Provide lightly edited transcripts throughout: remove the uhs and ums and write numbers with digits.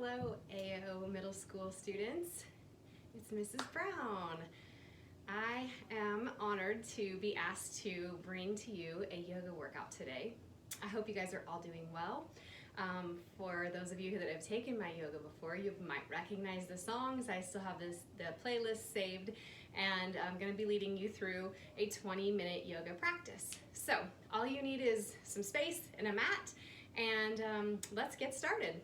Hello, AO middle school students. It's Mrs. Brown. I am honored to be asked to bring to you a yoga workout today. I hope you guys are all doing well. For those of you that have taken my yoga before, you might recognize the songs. I still have the playlist saved, and I'm going to be leading you through a 20-minute yoga practice. So all you need is some space and a mat, and let's get started.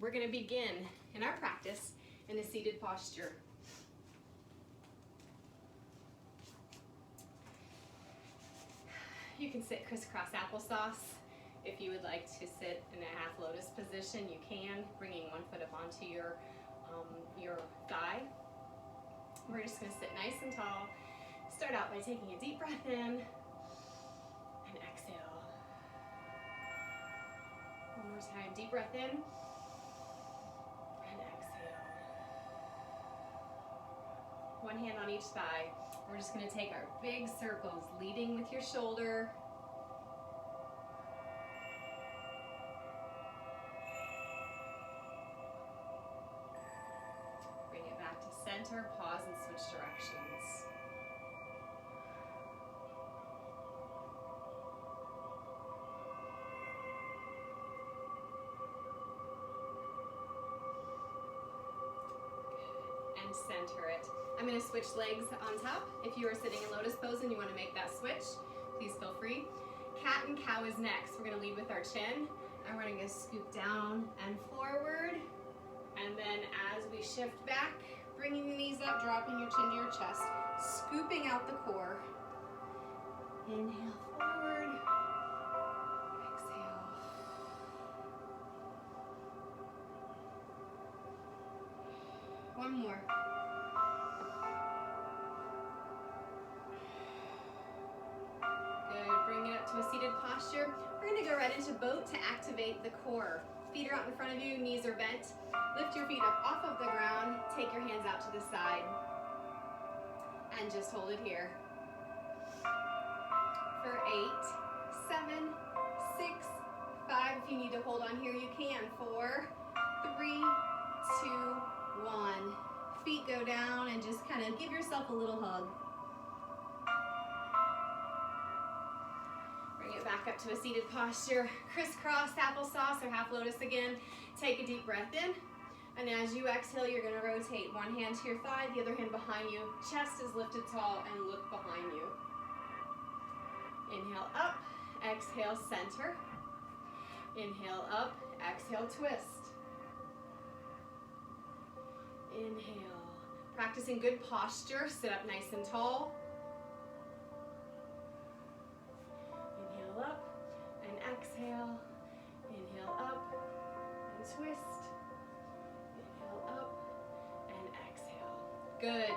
We're going to begin in our practice in a seated posture. You can sit crisscross applesauce. If you would like to sit in a half lotus position, you can, bringing one foot up onto your thigh. We're just going to sit nice and tall. Start out by taking a deep breath in and exhale. One more time, deep breath in. One hand on each thigh. We're just going to take our big circles, leading with your shoulder. Bring it back to center, pause and switch directions. Good. And center it. I'm going to switch legs on top. If you are sitting in lotus pose and you want to make that switch, please feel free. Cat and cow is next. We're going to lead with our chin, and we're going to scoop down and forward. And then as we shift back, bringing the knees up, dropping your chin to your chest, scooping out the core. Inhale forward. Exhale. One more. To a seated posture. We're going to go right into boat to activate the core. Feet are out in front of you, knees are bent. Lift your feet up off of the ground, take your hands out to the side, and just hold it here. For 8, 7, 6, 5. If you need to hold on here, you can. 4, 3, 2, 1. Feet go down and just kind of give yourself a little hug. Back up to a seated posture, crisscross applesauce or half lotus again. Take a deep breath in, and as you exhale, you're going to rotate one hand to your thigh, the other hand behind you. Chest is lifted tall, and look behind you. Inhale up, exhale center. Inhale up, exhale twist. Inhale. Practicing good posture, sit up nice and tall. Up and exhale. Inhale up and twist. Inhale up and exhale. Good.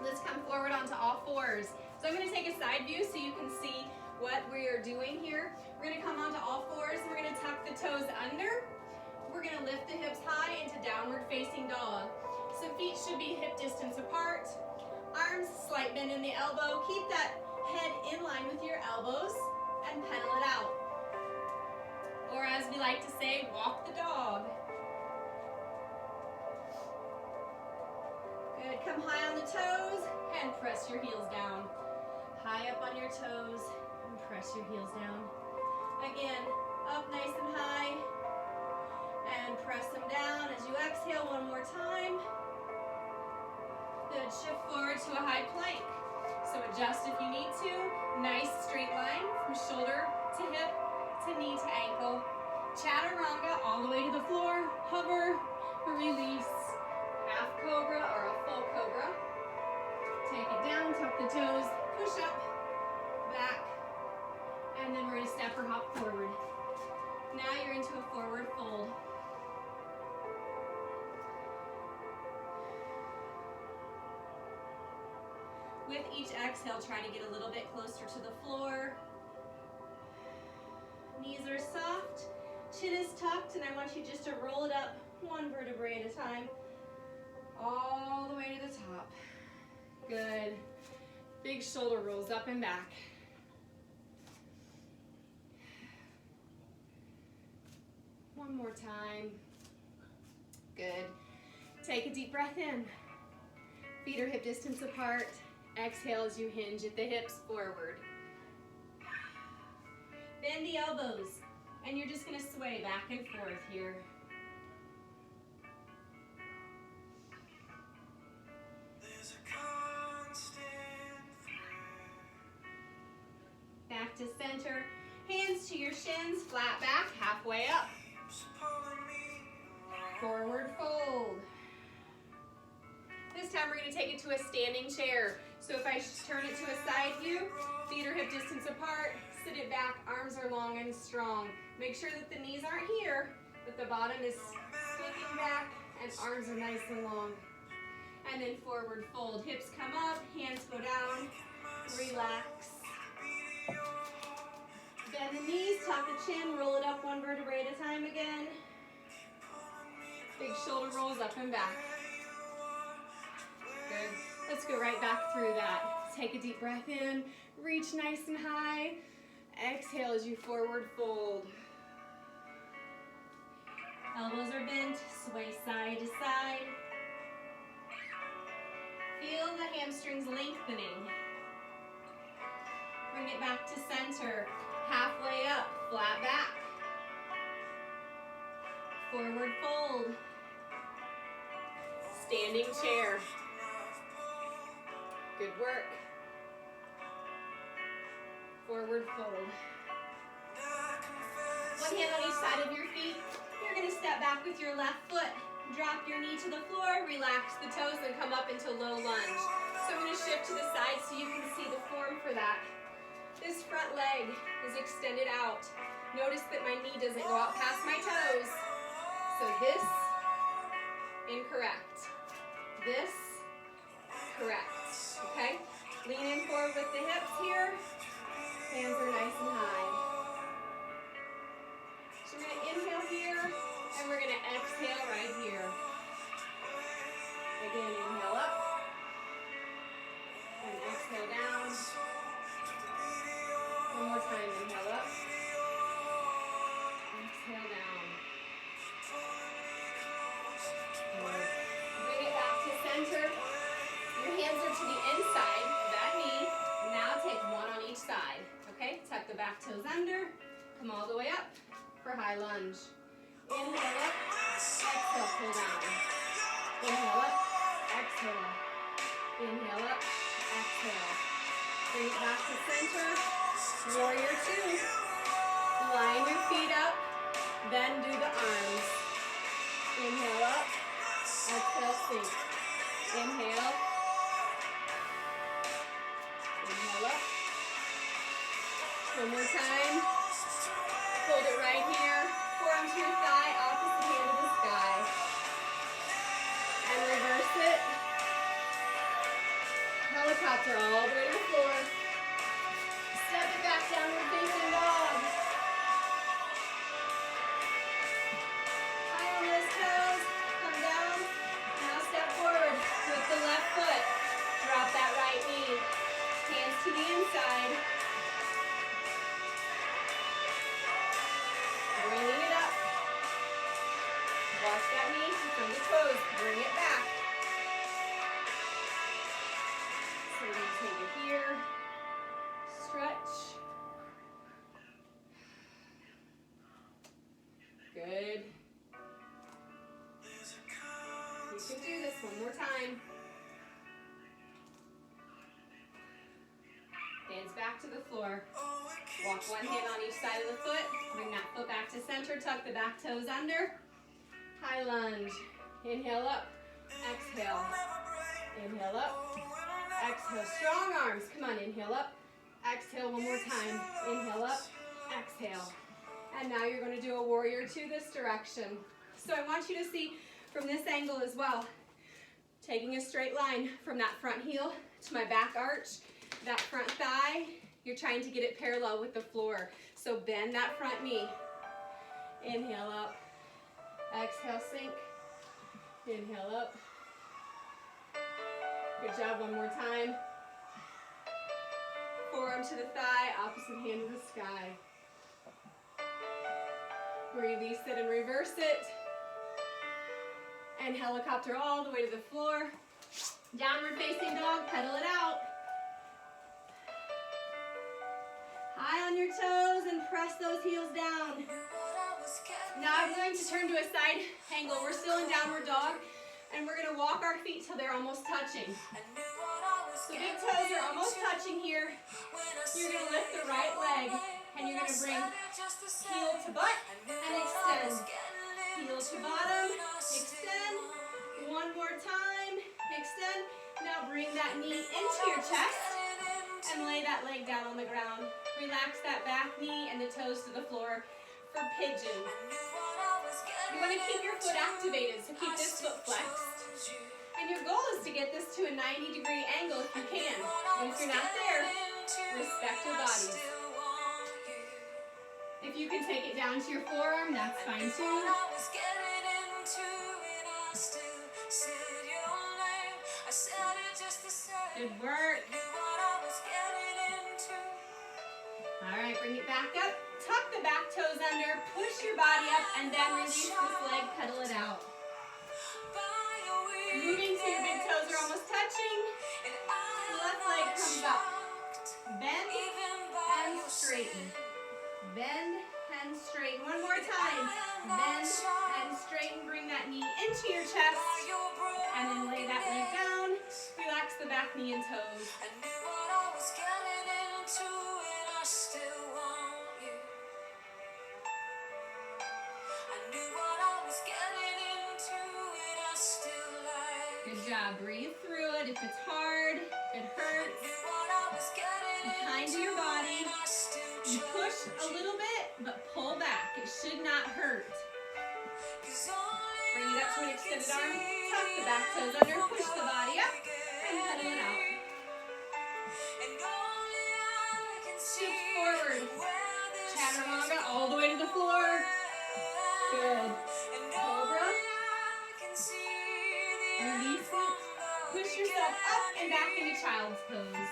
Let's come forward onto all fours. So I'm going to take a side view so you can see what we're doing here. We're going to come onto all fours. We're going to tuck the toes under. We're going to lift the hips high into downward facing dog. So feet should be hip distance apart. Arms, slight bend in the elbow. Keep that head in line with your elbows. And pedal it out. Or as we like to say, walk the dog. Good, come high on the toes and press your heels down. High up on your toes and press your heels down. Again, up nice and high and press them down as you exhale one more time. Good, shift forward to a high plank. So adjust if you need to. Nice straight line from shoulder to hip to knee to ankle. Chaturanga all the way to the floor. Hover, release. Half cobra or a full cobra. Take it down, tuck the toes, push up, back, and then we're going to step or hop forward. Now you're into a forward fold. With each exhale, try to get a little bit closer to the floor. Knees are soft, chin is tucked, and I want you just to roll it up one vertebrae at a time, all the way to the top. Good. Big shoulder rolls up and back. One more time. Good. Take a deep breath in. Feet are hip distance apart. Exhale as you hinge at the hips forward. Bend the elbows, and you're just going to sway back and forth here. Back to center. Hands to your shins, flat back, halfway up. Forward fold. This time we're going to take it to a standing chair. So if I turn it to a side view, feet are hip distance apart, sit it back, arms are long and strong. Make sure that the knees aren't here, but the bottom is sticking back and arms are nice and long. And then forward fold. Hips come up, hands go down, relax. Bend the knees, tuck the chin, roll it up one vertebrae at a time again. Big shoulder rolls up and back. Good. Let's go right back through that. Take a deep breath in, reach nice and high. Exhale as you forward fold. Elbows are bent, sway side to side. Feel the hamstrings lengthening. Bring it back to center. Halfway up, flat back. Forward fold. Standing chair. Good work. Forward fold. One hand on each side of your feet. You're going to step back with your left foot. Drop your knee to the floor, relax the toes, and come up into low lunge. So I'm going to shift to the side so you can see the form for that. This front leg is extended out. Notice that my knee doesn't go out past my toes. So this, incorrect. This, correct. Okay? Lean in forward with the hips here. Hands are nice and high. So we're going to inhale here, and we're going to exhale right here. Again, inhale up, and exhale down. One more time, inhale up, exhale down. Good. Bring it back to center. Your hands are to the inside of that knee. Now take one on each side, okay? Tuck the back toes under, come all the way up for high lunge. Inhale up, exhale, pull down. Inhale up, exhale. Inhale up, exhale. Bring it back to center. Warrior two. Line your feet up, then do the arms. Inhale up, exhale, sink. Inhale. Inhale up. One more time. Hold it right here. Forearm to your thigh, opposite hand to the sky. And reverse it. Helicopter all the way to the floor. Step it back, downward facing dog. High on those toes. Come down. Now step forward with the left foot. Drop that right knee. Hands to the inside. Bringing it up. Watch that knee from the toes. Bring it back. So we're going to take it here. Stretch. Good. You can do this one more time. Hands back to the floor. Walk one hand on each side of the foot. Bring that foot back to center. Tuck the back toes under. High lunge. Inhale up. Exhale. Inhale up. Exhale. Strong arms. Come on. Inhale up. Exhale one more time. Inhale up. Exhale. And now you're going to do a warrior two this direction. So I want you to see from this angle as well. Taking a straight line from that front heel to my back arch. That front thigh, you're trying to get it parallel with the floor. So bend that front knee. Inhale up. Exhale, sink. Inhale up. Good job, one more time. Forearm to the thigh, opposite hand to the sky. Release it and reverse it. And helicopter all the way to the floor. Downward facing dog, pedal it out. High on your toes and press those heels down. Now I'm going to turn to a side angle. We're still in downward dog, and we're gonna walk our feet till they're almost touching. So big toes are almost touching here. You're gonna lift the right leg, and you're gonna bring heel to butt and extend. Heel to bottom, extend. One more time, extend. Now bring that knee into your chest and lay that leg down on the ground. Relax that back knee and the toes to the floor for pigeon. You want to keep your foot activated, so keep this foot flexed. And your goal is to get this to a 90-degree angle if you can. And if you're not there, respect your bodies. If you can take it down to your forearm, that's fine too. Good work. All right, bring it back up. Tuck the back toes under, push your body up, and then release this leg, pedal it out. Moving to your big toes are almost touching. Left leg comes up. Bend and straighten. Bend and straighten. One more time. Bend and straighten. Bring that knee into your chest. And then lay that leg down. Relax the back knee and toes. Good job. Breathe through it. If it's hard, if it hurts, be kind to your body. You push a little bit, but pull back. It should not hurt. Bring it up to an extended arm. Tuck the back toes under. Push the body up and pedal it out. Shift forward. Chaturanga all the way to the floor. Good. Cobra. Release it. Push yourself up and back into child's pose.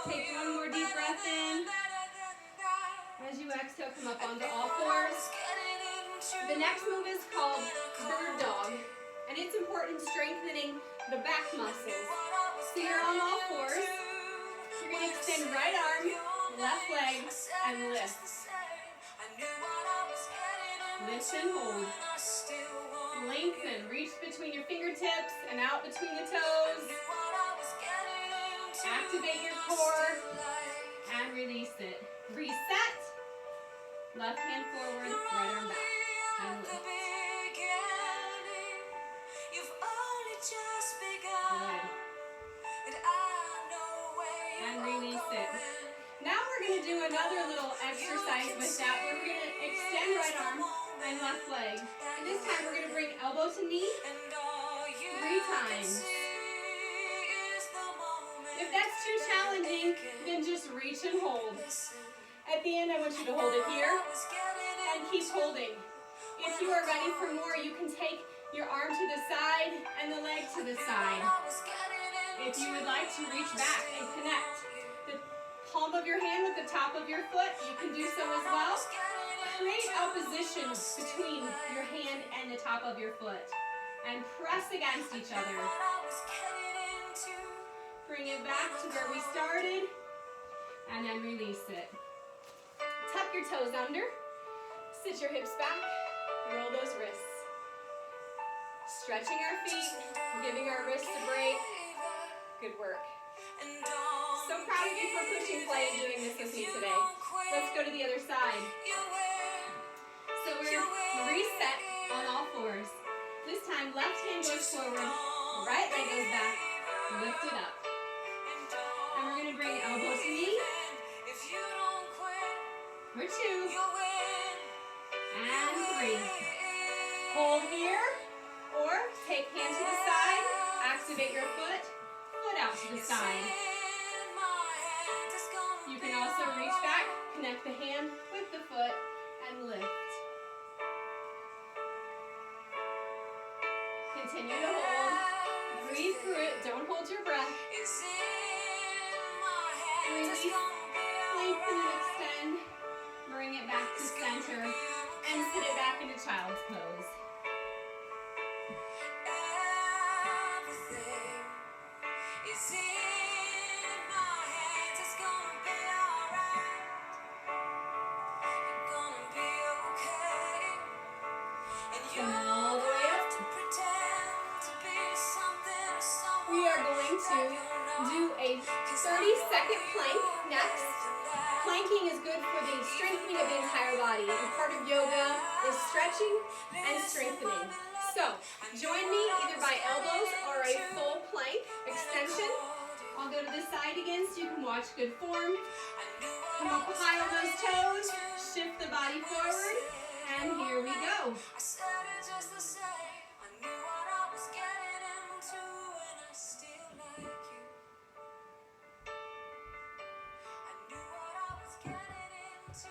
Take one more deep breath in. As you exhale, come up onto all fours. The next move is called bird dog, and it's important strengthening the back muscles. So you're on all fours. You're going to extend right arm, left leg, and lift. Lift and hold. Lengthen. Reach between your fingertips and out between the toes. Activate your core and release it. Reset. Left hand forward, right arm back. And lift. Good. And release it. Now we're going to do another little exercise with that. We're going to extend right arm and left leg. And this time we're going to bring elbow to knee 3 times. If that's too challenging, then just reach and hold. At the end, I want you to hold it here and keep holding. If you are ready for more, you can take your arm to the side and the leg to the side. If you would like to reach back and connect the palm of your hand with the top of your foot, you can do so as well. Create opposition between your hand and the top of your foot and press against each other. Bring it back to where we started and then release it. Tuck your toes under, sit your hips back, roll those wrists. Stretching our feet, giving our wrists a break. Good work. So proud of you for pushing play and doing this with me today. Let's go to the other side. So we're reset on all fours. This time, left hand goes forward, right leg goes back, lift it up. And we're going to bring elbow to knee. For 2. And 3. Hold here. Or take hand to the side. Activate your foot. Foot out to the side. You can also reach back, connect the hand with the foot, and lift. Continue to hold. Breathe through it. Don't hold your breath. Release, lengthen and extend. Bring it back to center and sit it back into child's pose. Come all the way up. We are going to do a 30-second plank next. Planking is good for the strengthening of the entire body, and part of yoga is stretching and strengthening. So, join me either by elbows or a full plank extension. I'll go to the side again so you can watch good form. Come up high on those toes, shift the body forward, and here we go.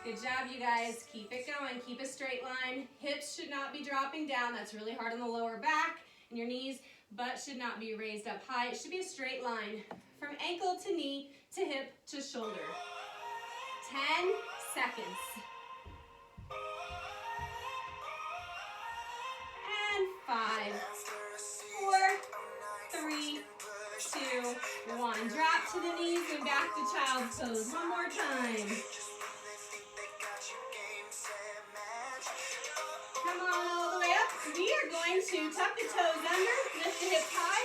Good job, you guys. Keep it going. Keep a straight line. Hips should not be dropping down. That's really hard on the lower back and your knees. Butt should not be raised up high. It should be a straight line from ankle to knee to hip to shoulder. 10 seconds. And 5, 4, 3, 2, 1. Drop to the knees and back to child's pose. One more time. Come on all the way up. We are going to tuck the toes under, lift the hips high.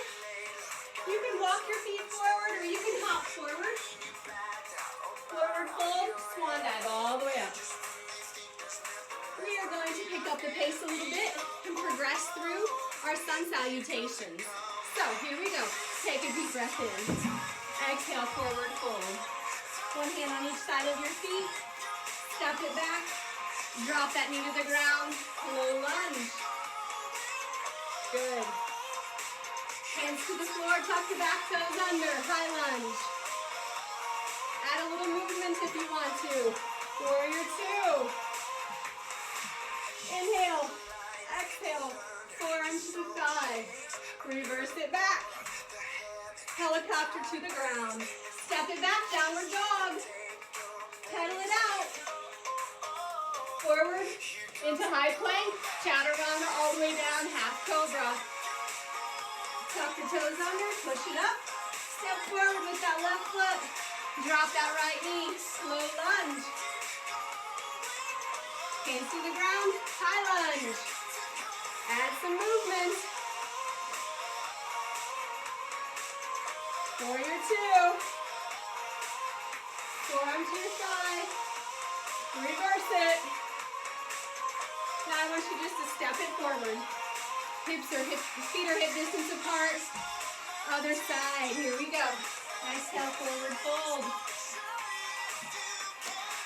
You can walk your feet forward or you can hop forward. Forward fold, swan dive all the way up. We are going to pick up the pace a little bit and progress through our sun salutations. So here we go. Take a deep breath in. Exhale, forward fold. One hand on each side of your feet. Step it back. Drop that knee to the ground. Low lunge. Good. Hands to the floor. Tuck the back toes under. High lunge. Add a little movement if you want to. Warrior 2. Inhale. Exhale. Forearms to the side. Reverse it back. Helicopter to the ground. Step it back. Downward dog. Pedal it out. Forward into high plank, chaturanga all the way down, half cobra. Tuck the toes under, push it up. Step forward with that left foot. Drop that right knee, slow lunge. Hands to the ground, high lunge. Add some movement. Warrior 2. Forearm to your side. Reverse it. Now I want you just to step it forward. Feet are hip distance apart. Other side. Here we go. Exhale, forward fold.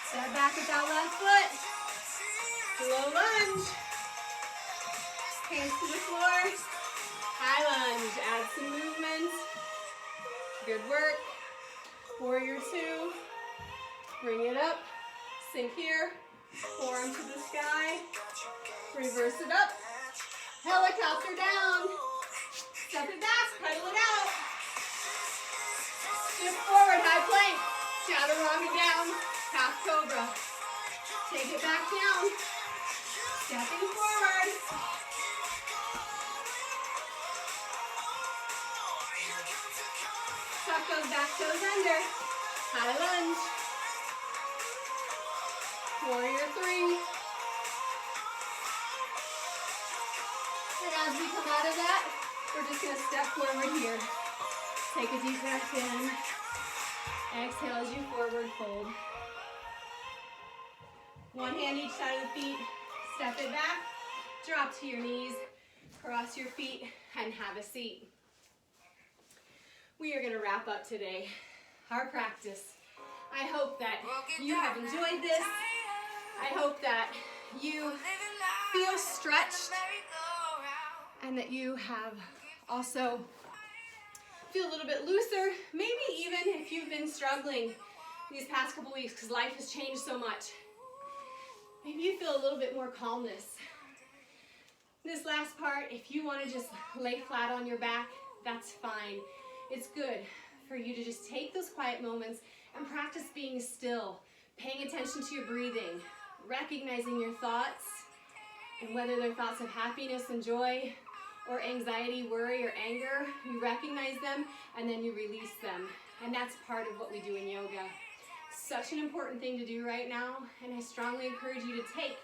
Step back with that left foot. Low lunge. Hands to the floor. High lunge. Add some movement. Good work. Warrior 2. Bring it up. Sink here. Forearm to the sky. Reverse it up. Helicopter down. Step it back. Pedal it out. Shift forward. High plank. Chaturanga down. Half cobra. Take it back down. Stepping forward. Tuck those back toes under. High lunge. Warrior 3. And as we come out of that, we're just going to step forward here. Take a deep breath in. Exhale as you forward fold. One hand each side of the feet. Step it back. Drop to your knees. Cross your feet and have a seat. We are going to wrap up today our practice. I hope that you have enjoyed this. I hope that you feel stretched and that you have also feel a little bit looser. Maybe even if you've been struggling these past couple weeks because life has changed so much. Maybe you feel a little bit more calmness. This last part, if you want to just lay flat on your back, that's fine. It's good for you to just take those quiet moments and practice being still, paying attention to your breathing, recognizing your thoughts, and whether they're thoughts of happiness and joy, or anxiety, worry, or anger, you recognize them and then you release them. And that's part of what we do in yoga. Such an important thing to do right now, and I strongly encourage you to take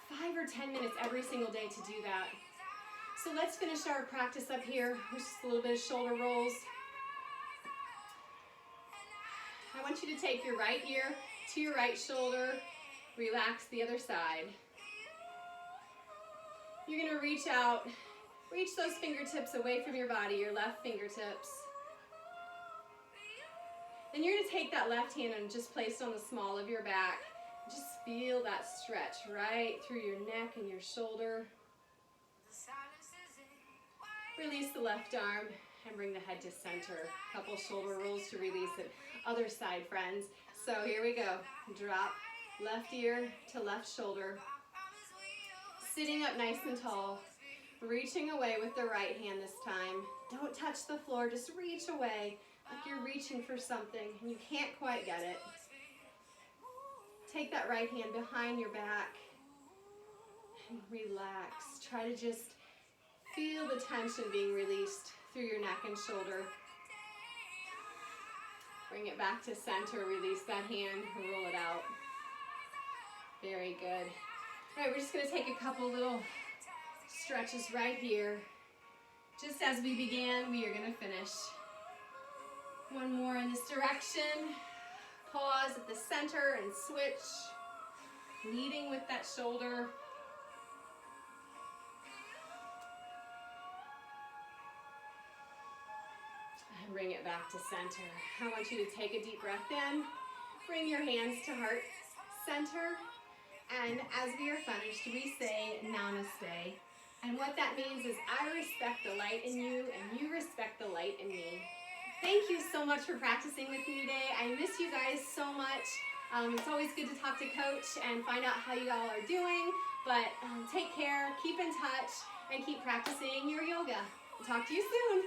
5 or 10 minutes every single day to do that. So let's finish our practice up here with just a little bit of shoulder rolls. I want you to take your right ear to your right shoulder, relax the other side. You're going to reach out, reach those fingertips away from your body, your left fingertips. Then you're going to take that left hand and just place it on the small of your back. Just feel that stretch right through your neck and your shoulder. Release the left arm and bring the head to center. A couple shoulder rolls to release it. Other side, friends. So here we go. Drop left ear to left shoulder. Sitting up nice and tall. Reaching away with the right hand this time. Don't touch the floor, just reach away like you're reaching for something and you can't quite get it. Take that right hand behind your back and relax. Try to just feel the tension being released through your neck and shoulder. Bring it back to center, release that hand, roll it out. Very good. All right, we're just gonna take a couple little stretches right here. Just as we began, we are gonna finish. One more in this direction. Pause at the center and switch. Leading with that shoulder. And bring it back to center. I want you to take a deep breath in. Bring your hands to heart center. And as we are finished, we say namaste. And what that means is I respect the light in you and you respect the light in me. Thank you so much for practicing with me today. I miss you guys so much. It's always good to talk to Coach and find out how you all are doing. But take care, keep in touch, and keep practicing your yoga. Talk to you soon.